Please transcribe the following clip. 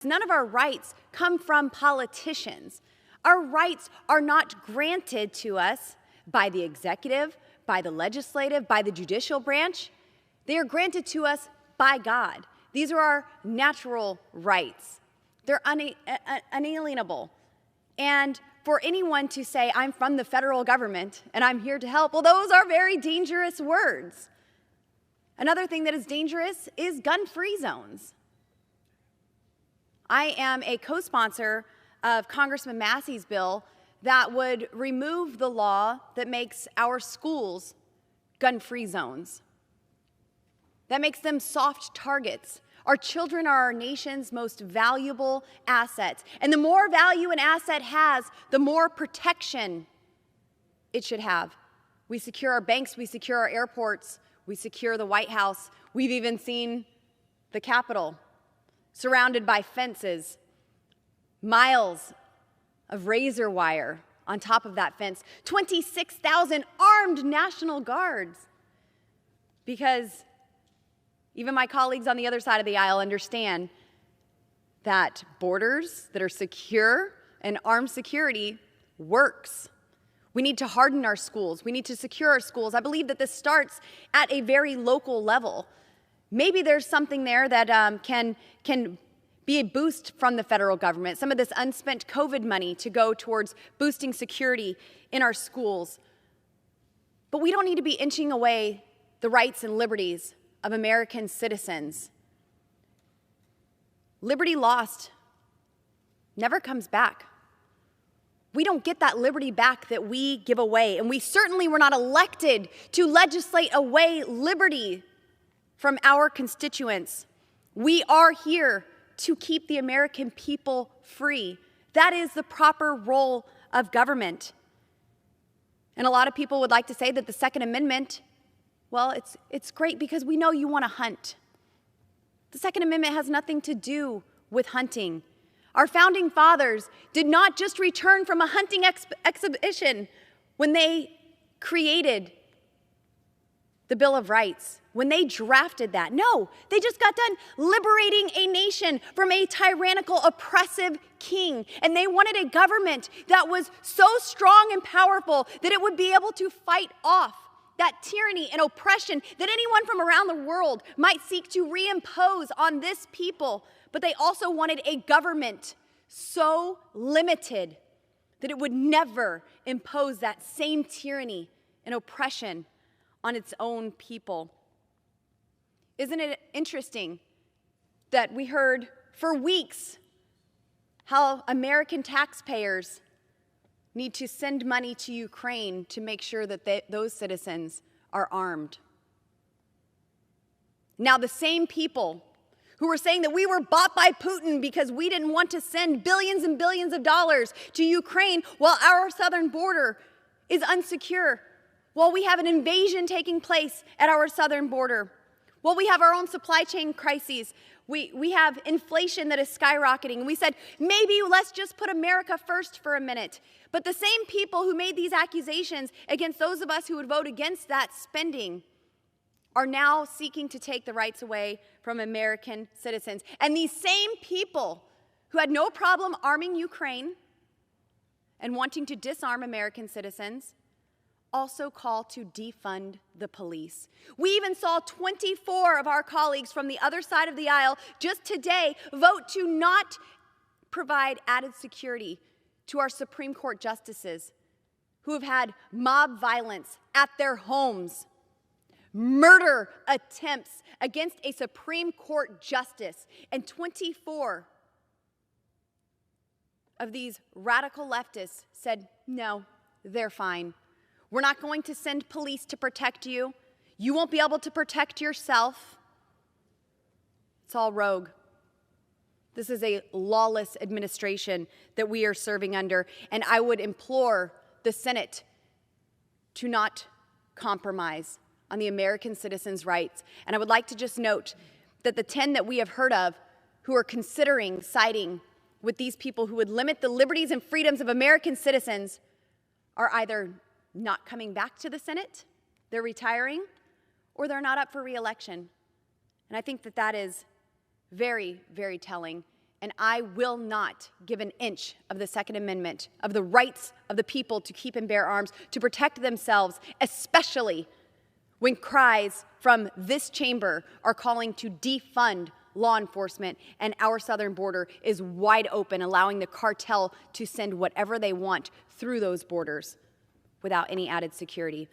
None of our rights come from politicians. Our rights are not granted to us by the executive, by the legislative, by the judicial branch. They are granted to us by God. These are our natural rights. They're unalienable. And for anyone to say, I'm from the federal government and I'm here to help, well, those are very dangerous words. Another thing that is dangerous is gun-free zones. I am a co-sponsor of Congressman Massey's bill that would remove the law that makes our schools gun-free zones, that makes them soft targets. Our children are our nation's most valuable assets, and the more value an asset has, the more protection it should have. We secure our banks, we secure our airports, we secure the White House. We've even seen the Capitol surrounded by fences, miles of razor wire on top of that fence, 26,000 armed National Guards. Because even my colleagues on the other side of the aisle understand that borders that are secure and armed security works. We need to harden our schools. We need to secure our schools. I believe that this starts at a very local level. Maybe there's something there that can be a boost from the federal government, some of this unspent COVID money to go towards boosting security in our schools. But we don't need to be inching away the rights and liberties of American citizens. Liberty lost never comes back. We don't get that liberty back that we give away, and we certainly were not elected to legislate away liberty from our constituents. We are here to keep the American people free. That is the proper role of government. And a lot of people would like to say that the Second Amendment, well, it's great because we know you want to hunt. The Second Amendment has nothing to do with hunting. Our founding fathers did not just return from a hunting exhibition when they created the Bill of Rights, when they drafted that. No, they just got done liberating a nation from a tyrannical, oppressive king. And they wanted a government that was so strong and powerful that it would be able to fight off that tyranny and oppression that anyone from around the world might seek to reimpose on this people. But they also wanted a government so limited that it would never impose that same tyranny and oppression on its own people. Isn't it interesting that we heard for weeks how American taxpayers need to send money to Ukraine to make sure that those citizens are armed? Now, the same people who were saying that we were bought by Putin because we didn't want to send billions and billions of dollars to Ukraine while our southern border is unsecure, while we have an invasion taking place at our southern border, while we have our own supply chain crises, we have inflation that is skyrocketing. We said, maybe let's just put America first for a minute. But the same people who made these accusations against those of us who would vote against that spending are now seeking to take the rights away from American citizens. And these same people who had no problem arming Ukraine and wanting to disarm American citizens also call to defund the police. We even saw 24 of our colleagues from the other side of the aisle just today vote to not provide added security to our Supreme Court justices who have had mob violence at their homes, murder attempts against a Supreme Court justice, and 24 of these radical leftists said, no, they're fine. We're not going to send police to protect you. You won't be able to protect yourself. It's all rogue. This is a lawless administration that we are serving under, and I would implore the Senate to not compromise on the American citizens' rights. And I would like to just note that the 10 that we have heard of who are considering siding with these people who would limit the liberties and freedoms of American citizens are either not coming back to the Senate, they're retiring, or they're not up for re-election. And I think that that is very, very telling And I will not give an inch of the Second Amendment, of the rights of the people to keep and bear arms, to protect themselves, especially when cries from this chamber are calling to defund law enforcement and our southern border is wide open, allowing the cartel to send whatever they want through those borders without any added security.